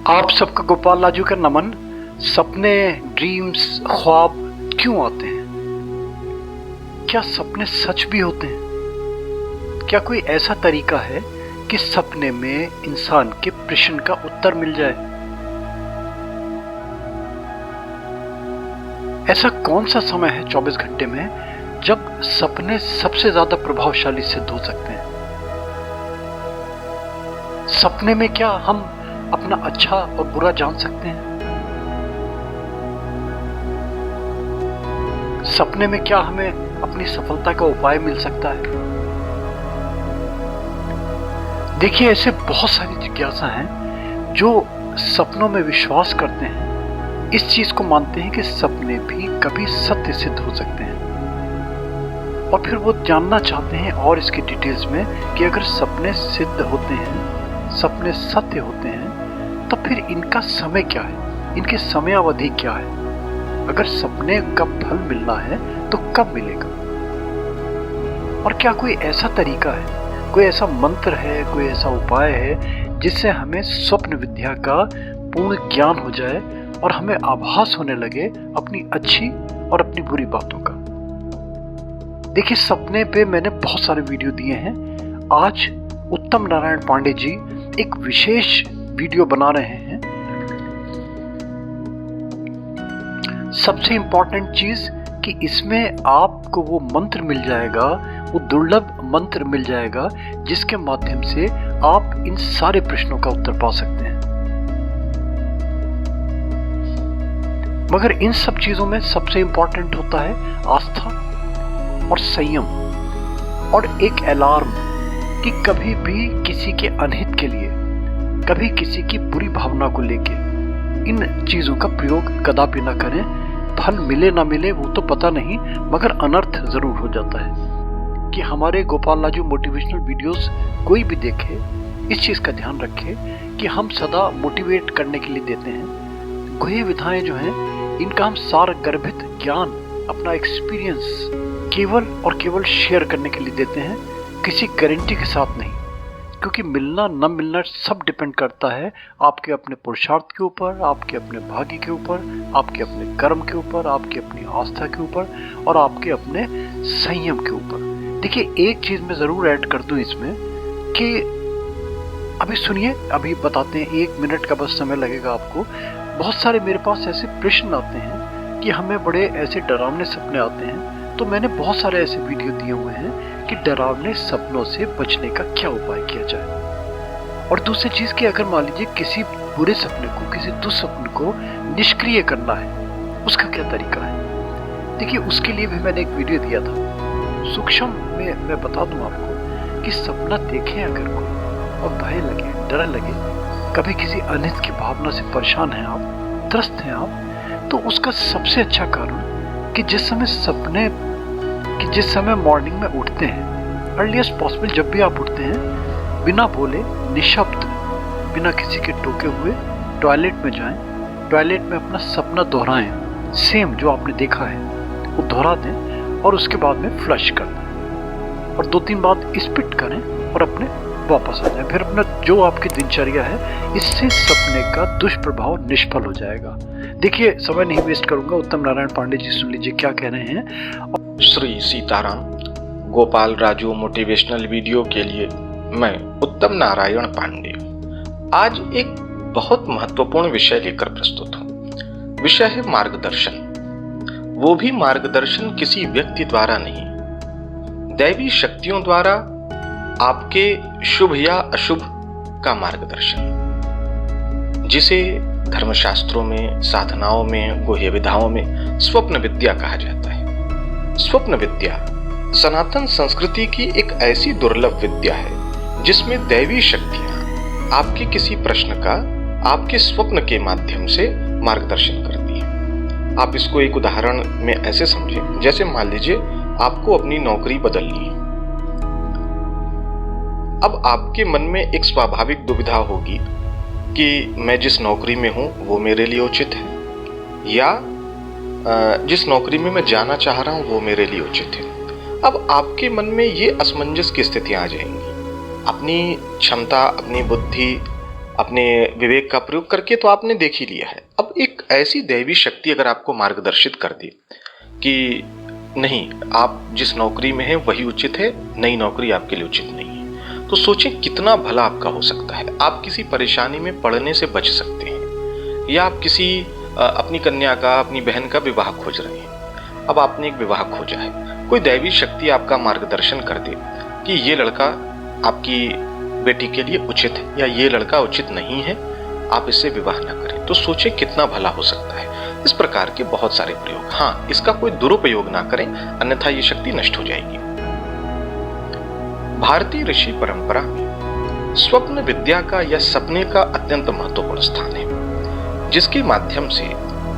आप सबका गोपाल लाजू का नमन। सपने, ड्रीम्स, ख्वाब क्यों आते हैं? क्या सपने सच भी होते हैं? क्या कोई ऐसा तरीका है कि सपने में इंसान के प्रश्न का उत्तर मिल जाए? ऐसा कौन सा समय है 24 घंटे में जब सपने सबसे ज्यादा प्रभावशाली सिद्ध हो सकते हैं? सपने में क्या हम अपना अच्छा और बुरा जान सकते हैं? सपने में क्या हमें अपनी सफलता का उपाय मिल सकता है? देखिए, ऐसे बहुत सारी जिज्ञासा हैं जो सपनों में विश्वास करते हैं, इस चीज को मानते हैं कि सपने भी कभी सत्य सिद्ध हो सकते हैं, और फिर वो जानना चाहते हैं और इसकी डिटेल्स में कि अगर सपने सिद्ध होते हैं, सपने सत्य होते हैं, तो फिर इनका समय क्या है, इनकी समयावधि क्या है, अगर सपने का फल मिलना है तो कब मिलेगा, और क्या कोई ऐसा तरीका है, कोई ऐसा मंत्र है, कोई ऐसा उपाय है जिससे हमें स्वप्न विद्या का पूर्ण ज्ञान हो जाए और हमें आभास होने लगे अपनी अच्छी और अपनी बुरी बातों का। देखिए, सपने पे मैंने बहुत सारे वीडियो दिए हैं। आज उत्तम नारायण पांडे जी एक विशेष वीडियो बना रहे हैं। सबसे इंपॉर्टेंट चीज कि इसमें आपको वो मंत्र मिल जाएगा, वो दुर्लभ मंत्र मिल जाएगा जिसके माध्यम से आप इन सारे प्रश्नों का उत्तर पा सकते हैं। मगर इन सब चीजों में सबसे इंपॉर्टेंट होता है आस्था और संयम और एक अलार्म कि कभी भी किसी के अनहित के लिए, कभी किसी की बुरी भावना को लेके इन चीजों का प्रयोग कदापि ना करें। फल मिले ना मिले वो तो पता नहीं, मगर अनर्थ जरूर हो जाता है। कि हमारे गोपाल लाजू मोटिवेशनल वीडियोस कोई भी देखे, इस चीज का ध्यान रखे कि हम सदा मोटिवेट करने के लिए देते हैं। गुह्य विधाएं जो हैं, इनका हम सार गर्भित ज्ञान, अपना एक्सपीरियंस केवल और केवल शेयर करने के लिए देते हैं, किसी गारंटी के साथ नहीं। क्योंकि मिलना न मिलना सब डिपेंड करता है आपके अपने पुरुषार्थ के ऊपर, आपके अपने भाग्य के ऊपर, आपके अपने कर्म के ऊपर, आपकी अपनी आस्था के ऊपर और आपके अपने संयम के ऊपर। देखिए, एक चीज मैं जरूर ऐड कर दूं इसमें कि अभी सुनिए, अभी बताते हैं, 1 मिनट का बस समय लगेगा आपको। बहुत सारे मेरे पास ऐसे प्रश्न आते हैं कि हमें बड़े ऐसे डरावने सपने आते हैं, तो मैंने बहुत सारे ऐसे वीडियो दिए हुए हैं कि डरावने सपनों से बचने का क्या उपाय किया जाए। और दूसरी चीज कि अगर मान लीजिए किसी बुरे सपने को, किसी दुस्सपने को निष्क्रिय करना है, उसका क्या तरीका है। देखिए, उसके लिए भी मैंने एक वीडियो दिया था। सूक्ष्म में मैं बता दूं आपको कि सपना देखें अगर कोई और भय लगे, डर लगे, कभी किसी अनित की भावना से परेशान हैं आप, त्रस्त हैं आप, तो उसका सबसे अच्छा कारण कि जिस समय मॉर्निंग में उठते हैं, अर्लीस्ट पॉसिबल जब भी आप उठते हैं, बिना बोले, निशब्द, बिना किसी के टोके हुए टॉयलेट में जाएं, टॉयलेट में अपना सपना दोहराएं, सेम जो आपने देखा है वो दोहरा दें और उसके बाद में फ्लश कर दें और 2-3 बार स्पिट करें और अपने वापस आ जाए। फिर अपना जो आपकी दिनचर्या है, इससे सपने का दुष्प्रभाव निष्फल हो जाएगा। देखिए, समय नहीं वेस्ट करूंगा, उत्तम नारायण पांडे जी सुन लीजिए क्या कह रहे हैं। श्री सीताराम। गोपाल राजू मोटिवेशनल वीडियो के लिए मैं उत्तम नारायण पांडे आज एक बहुत महत्वपूर्ण विषय लेकर प्रस्तुत हूँ। विषय है मार्गदर्शन। वो भी मार्गदर्शन किसी व्यक्ति द्वारा नहीं, दैवी शक्तियों द्वारा आपके शुभ या अशुभ का मार्गदर्शन, जिसे धर्मशास्त्रों में, साधनाओं में, गुह्य विधाओं में स्वप्न विद्या कहा जाता है। स्वप्न विद्या सनातन संस्कृति की एक ऐसी दुर्लभ विद्या है जिसमें दैवी शक्तियां आपके किसी प्रश्न का आपके स्वप्न के माध्यम से मार्गदर्शन करती हैं। आप इसको एक उदाहरण में ऐसे समझें, जैसे मान लीजिए आपको अपनी नौकरी बदलनी है। अब आपके मन में एक स्वाभाविक दुविधा होगी कि मैं जिस नौकरी में हूं वो मेरे लिए उचित है या जिस नौकरी में मैं जाना चाह रहा हूं वो मेरे लिए उचित है। अब आपके मन में ये असमंजस की स्थितियां आ जाएंगी। अपनी क्षमता, अपनी बुद्धि, अपने विवेक का प्रयोग करके तो आपने देख ही लिया है। अब एक ऐसी दैवी शक्ति अगर आपको मार्गदर्शित कर दे कि नहीं, आप जिस नौकरी में हैं वही उचित है, नई नौकरी आपके लिए उचित नहीं है, तो सोचें कितना भला आपका हो सकता है। आप किसी परेशानी में पड़ने से बच सकते हैं, या आप किसी अपनी कन्या का, अपनी बहन का विवाह खोज रहे हैं। अब आपने एक विवाह खोजा है, कोई दैवी शक्ति आपका मार्गदर्शन कर दे कि ये लड़का आपकी बेटी के लिए उचित है या ये लड़का उचित नहीं है, आप इससे विवाह ना करें, तो सोचें कितना भला हो सकता है। इस प्रकार के बहुत सारे प्रयोग। हाँ, इसका कोई दुरुपयोग ना करें, अन्यथा ये शक्ति नष्ट हो जाएगी। भारतीय ऋषि परंपरा में स्वप्न विद्या का या सपने का अत्यंत महत्वपूर्ण स्थान है, जिसके माध्यम से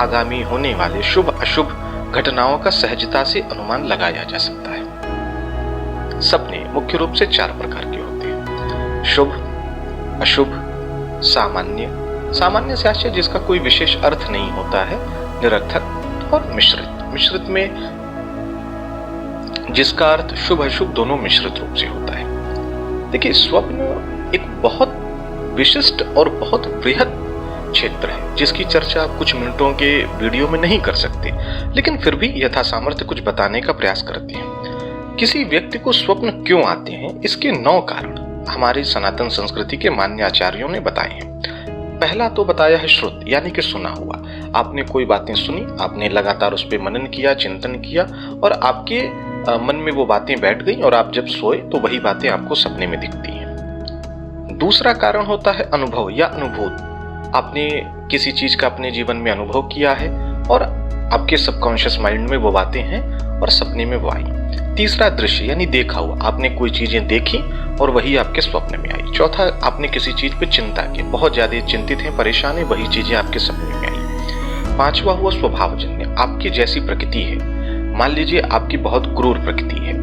आगामी होने वाले शुभ अशुभ घटनाओं का सहजता से अनुमान लगाया जा सकता है। सपने मुख्य रूप से 4 प्रकार के होते हैं: शुभ, अशुभ, सामान्य, सामान्य से आशय जिसका कोई विशेष अर्थ नहीं होता है, निरर्थक, और मिश्रित। मिश्रित में जिसका अर्थ शुभ अशुभ दोनों मिश्रित रूप से होता है। देखिए, स्वप्न एक बहुत विशिष्ट और बहुत बृहद क्षेत्र है, जिसकी चर्चा आप कुछ मिनटों के वीडियो में नहीं कर सकते, लेकिन फिर भी यथासामर्थ्य कुछ बताने का प्रयास करते हैं। किसी व्यक्ति को स्वप्न क्यों आते हैं, इसके 9 कारण हमारी सनातन संस्कृति के मान्य आचार्यों ने बताए हैं। पहला तो बताया है श्रुत, यानी कि सुना हुआ। आपने कोई बातें सुनी, आपने लगातार उस पर मनन किया, चिंतन किया, और आपके मन में वो बातें बैठ गई, और आप जब सोए तो वही बातें आपको सपने में दिखती हैं। दूसरा कारण होता है अनुभव या अनुभूत। आपने किसी चीज का अपने जीवन में अनुभव किया है और आपके सबकॉन्शियस माइंड में वो बातें हैं और सपने में वो आई। तीसरा दृश्य, यानी देखा हुआ। आपने कोई चीजें देखी और वही आपके स्वप्न में आई। चौथा, आपने किसी चीज पे चिंता की, बहुत ज्यादा चिंतित हैं, परेशान हैं, वही चीजें आपके सपने में आई। पांचवा हुआ स्वभावजन्य। आपकी जैसी प्रकृति है, मान लीजिए आपकी बहुत क्रूर प्रकृति है,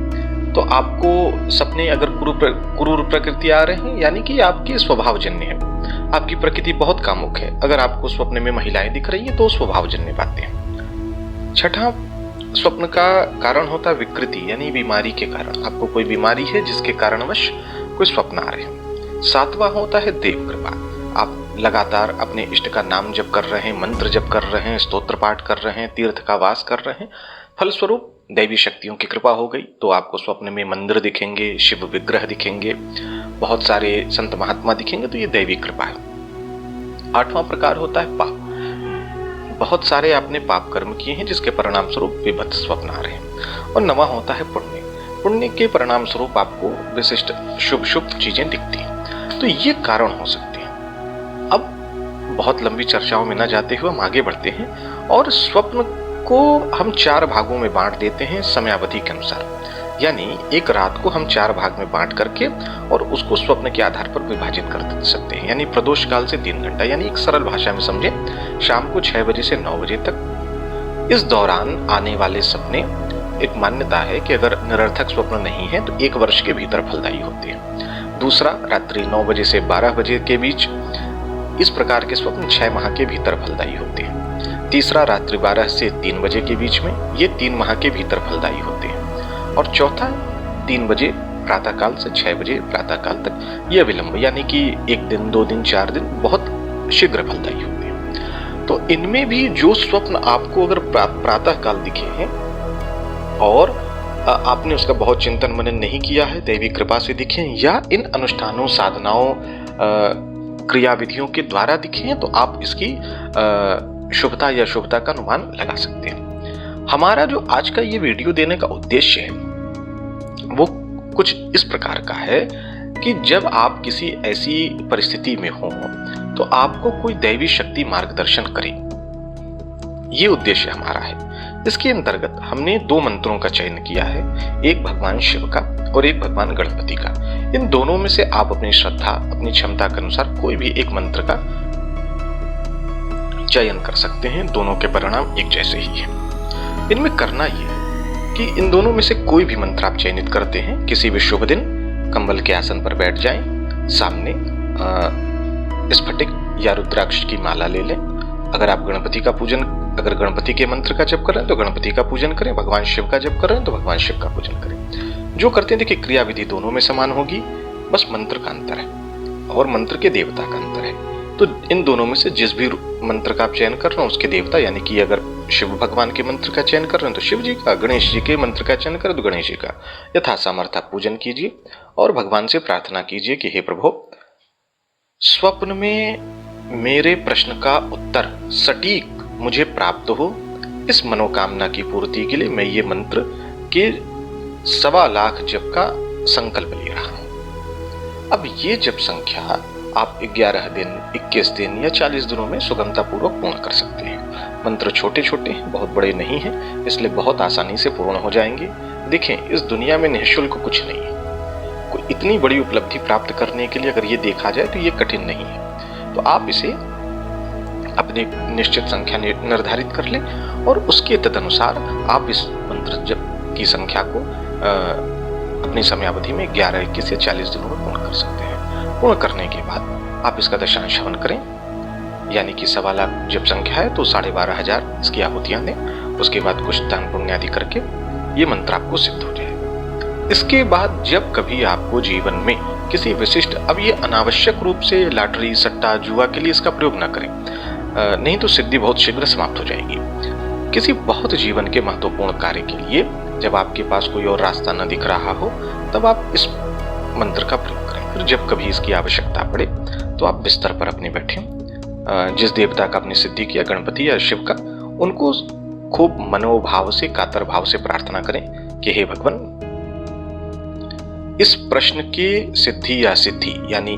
तो आपको सपने अगर क्रूर प्रकृति आ रहे हैं, यानी कि आपकी स्वभावजन्य है, आपकी प्रकृति बहुत कामुक है। अगर आपको स्वप्न में महिलाएं दिख रही है तो स्वभावजन्य बातें हैं। छठा स्वप्न का कारण होता है विकृति, यानी बीमारी के कारण। आपको कोई बीमारी है जिसके कारणवश कोई स्वप्न आ रहे हैं। सातवां होता है देव कृपा। आप लगातार अपने इष्ट का नाम जप कर रहे हैं, मंत्र जप कर रहे हैं, स्तोत्र पाठ कर रहे हैं, तीर्थ का वास कर रहे हैं, फलस्वरूप दैवी शक्तियों की कृपा हो गई, तो आपको स्वप्न में मंदिर दिखेंगे, शिव विग्रह दिखेंगे, बहुत सारे संत महात्मा दिखेंगे, तो ये दैवी कृपा है। 8वां प्रकार होता है पाप। बहुत सारे आपने पाप कर्म किए हैं जिसके परिणाम स्वरूप विभत्स स्वप्न आ रहे हैं। और 9वां होता है पुण्य। पुण्य के परिणाम स्वरूप आपको विशिष्ट शुभ शुभ चीजें दिखती हैं। तो ये कारण हो सकते हैं। अब बहुत लंबी चर्चाओं में न जाते हुए हम आगे बढ़ते हैं और स्वप्न को हम 4 भागों में बांट देते हैं समयावधि के अनुसार। यानी एक रात को हम 4 भाग में बांट करके और उसको स्वप्न के आधार पर विभाजित कर सकते हैं। यानी प्रदोष काल से 3 घंटा, यानी एक सरल भाषा में समझे, शाम को 6 बजे से 9 बजे तक। इस दौरान आने वाले सपने, एक मान्यता है कि अगर निरर्थक स्वप्न नहीं है तो 1 वर्ष के भीतर फलदायी होते हैं। दूसरा, रात्रि 9 बजे से 12 बजे के बीच। इस प्रकार के स्वप्न 6 माह के भीतर फलदायी होते हैं। तीसरा, रात्रि 12 से 3 बजे के बीच में, ये 3 माह के भीतर फलदायी होते हैं। और चौथा, 3 बजे प्रातःकाल से 6 बजे प्रातःकाल तक, यह विलंब, यानी कि 1 दिन, 2 दिन, 4 दिन बहुत शीघ्र फलदायी होते हैं। तो इनमें भी जो स्वप्न आपको अगर प्रातःकाल दिखे हैं और आपने उसका बहुत चिंतन मनन नहीं किया है, दैवी कृपा से दिखे हैं, या इन अनुष्ठानों, साधनाओं, क्रियाविधियों के द्वारा दिखे हैं, तो आप इसकी शुभता या अशुभता का अनुमान लगा सकते हैं। हमारा जो आज का ये वीडियो देने का उद्देश्य है वो कुछ इस प्रकार का है कि जब आप किसी ऐसी परिस्थिति में हो तो आपको कोई दैवी शक्ति मार्गदर्शन करे, ये उद्देश्य हमारा है। इसके अंतर्गत हमने 2 मंत्रों का चयन किया है, एक भगवान शिव का और एक भगवान गणपति का। इन दोनों में से आप अपनी श्रद्धा, अपनी क्षमता के अनुसार कोई भी एक मंत्र का चयन कर सकते हैं। दोनों के परिणाम एक जैसे ही हैं। इनमें करना ये है कि इन दोनों में से कोई भी मंत्र आप चयनित करते हैं, किसी भी शुभ दिन कंबल के आसन पर बैठ जाएं, सामने स्फटिक या रुद्राक्ष की माला ले लें। अगर आप अगर गणपति के मंत्र का जप कर रहे हैं तो गणपति का पूजन करें, भगवान शिव का जप कर रहे हैं तो भगवान शिव का पूजन करें। जो करते हैं देखिए, क्रियाविधि दोनों में समान होगी, बस मंत्र का अंतर है। और मंत्र के देवता का अंतर है। तो इन दोनों में से जिस भी मंत्र का आप चयन कर रहे हो उसके देवता, यानी कि अगर शिव भगवान के मंत्र का चयन कर रहे हैं तो शिव जी का, गणेश जी के मंत्र का चयन करें तो गणेश जी का यथा सामर्थ्य पूजन कीजिए और भगवान से प्रार्थना कीजिए कि हे प्रभु, स्वप्न में मेरे प्रश्न का उत्तर सटीक मुझे प्राप्त हो, इस मनोकामना की पूर्ति के लिए मैं ये मंत्र के 1.25 लाख जप का संकल्प ले रहा हूं। अब ये जप संख्या आप 11 दिन, 21 दिन या 40 दिनों में सुगमता पूर्वक पूर्ण कर सकते हैं। मंत्र छोटे छोटे हैं, बहुत बड़े नहीं हैं, इसलिए बहुत आसानी से पूर्ण हो जाएंगे। देखें, इस दुनिया में निःशुल्क कुछ नहीं है। कोई इतनी बड़ी उपलब्धि प्राप्त करने के लिए अगर ये देखा जाए तो ये कठिन नहीं है। तो आप इसे अपनी निश्चित संख्या निर्धारित कर लें और उसके तदनुसार आप इस मंत्र जप की संख्या को अपनी समयावधि में 11, 21 या 40 दिनों में पूर्ण कर सकते हैं। पूर्ण करने के बाद आप इसका दशांश हवन करें, यानी कि 1.25 लाख जब संख्या है तो 12,500 इसकी आहुतियां दें। उसके बाद कुछ दान पुण्य आदि करके ये मंत्र आपको सिद्ध हो जाएगा। इसके बाद जब कभी आपको जीवन में किसी विशिष्ट, अब ये अनावश्यक रूप से लॉटरी, सट्टा, जुआ के लिए इसका प्रयोग न करें, नहीं तो सिद्धि बहुत शीघ्र समाप्त हो जाएगी। किसी बहुत जीवन के महत्वपूर्ण कार्य के लिए जब आपके पास कोई और रास्ता न दिख रहा हो तब आप इस मंत्र का प्रयोग करें। फिर जब कभी इसकी आवश्यकता पड़े तो आप बिस्तर पर अपने बैठे, जिस देवता का आपने सिद्धि किया, गणपति या शिव का, उनको खूब मनोभाव से, कातर भाव से प्रार्थना करें कि हे भगवान, इस प्रश्न की सिद्धि या सिद्धि, यानी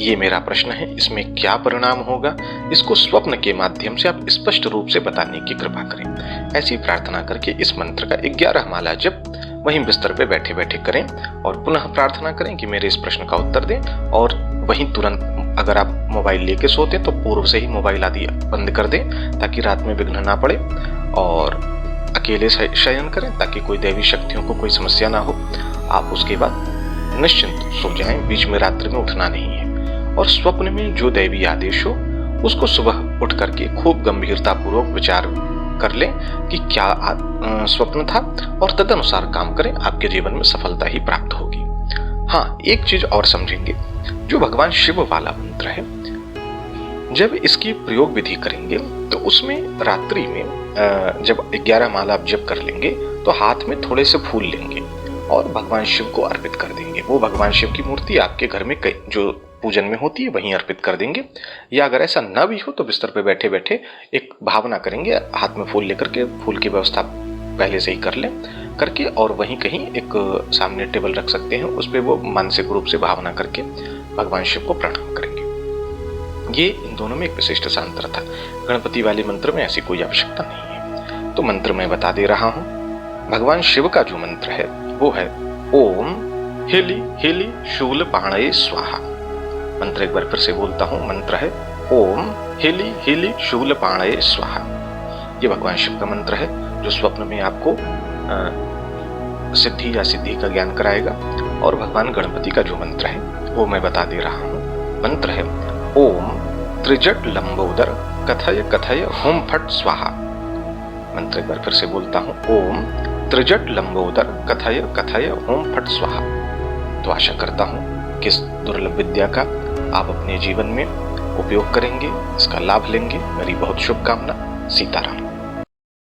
ये मेरा प्रश्न है, इसमें क्या परिणाम होगा, इसको स्वप्न के माध्यम से आप स्पष्ट रूप से बताने की कृपा करें। ऐसी प्रार्थना करके इस मंत्र का 11 माला जप वहीं बिस्तर पे बैठे बैठे करें और पुनः प्रार्थना करें कि मेरे इस प्रश्न का उत्तर दें। और वहीं तुरंत, अगर आप मोबाइल लेके सोते तो पूर्व से ही मोबाइल आदि बंद कर दें ताकि रात में विघ्न ना पड़े, और अकेले शयन करें ताकि कोई दैवी शक्तियों को कोई समस्या ना हो। आप उसके बाद निश्चिंत सो जाएं, बीच में रात्रि में उठना नहीं है। और स्वप्न में जो दैवी आदेश हो उसको सुबह उठ करके खूब गंभीरता पूर्वक विचार कर लें कि क्या स्वप्न था और तदनुसार काम करें, आपके जीवन में सफलता ही प्राप्त होगी। हाँ, एक चीज और समझेंगे, जो भगवान शिव वाला मंत्र है, जब इसकी प्रयोग विधि करेंगे तो उसमें रात्रि में जब 11 माला आप जप कर लेंगे तो हाथ में थोड़े से फूल लेंगे और भगवान शिव को अर्पित कर देंगे। वो भगवान शिव की मूर्ति आपके घर में जो पूजन में होती है वहीं अर्पित कर देंगे। या अगर ऐसा न भी हो तो बिस्तर पे बैठे बैठे एक भावना करेंगे, हाथ में फूल लेकर के, फूल की व्यवस्था पहले से ही कर लें करके, और वहीं कहीं एक सामने टेबल रख सकते हैं, उस पर वो मानसिक रूप से भावना करके भगवान शिव को प्रणाम करेंगे। ये इन दोनों में एक विशिष्ट सा अंतर था। गणपति वाले मंत्र में ऐसी कोई आवश्यकता नहीं है। तो मंत्र मैं बता दे रहा हूँ। भगवान शिव का जो मंत्र है वो है ओम हिली हिली शूल पाणये स्वाहा। मंत्र एक बार फिर से बोलता हूं, मंत्र है ओम हिली हिली शूल पाणये स्वाहा। ये भगवान शिव का मंत्र है जो स्वप्न में आपको सिद्धि या सिद्धि का ज्ञान कराएगा। और भगवान गणपति का जो मंत्र है वो मैं बता दे रहा हूं। मंत्र है ओम त्रिजट लंबोदर कथय कथय हुम फट स्वाहा। मंत्र एक बार फिर से बोलता हूं, ओम त्रिजट लंबोदर कथय कथय हुम फट स्वाहा। तो आशा करता हूं कि इस दुर्लभ विद्या का आप अपने जीवन में उपयोग करेंगे, इसका लाभ लेंगे। मेरी बहुत शुभकामना। सीताराम।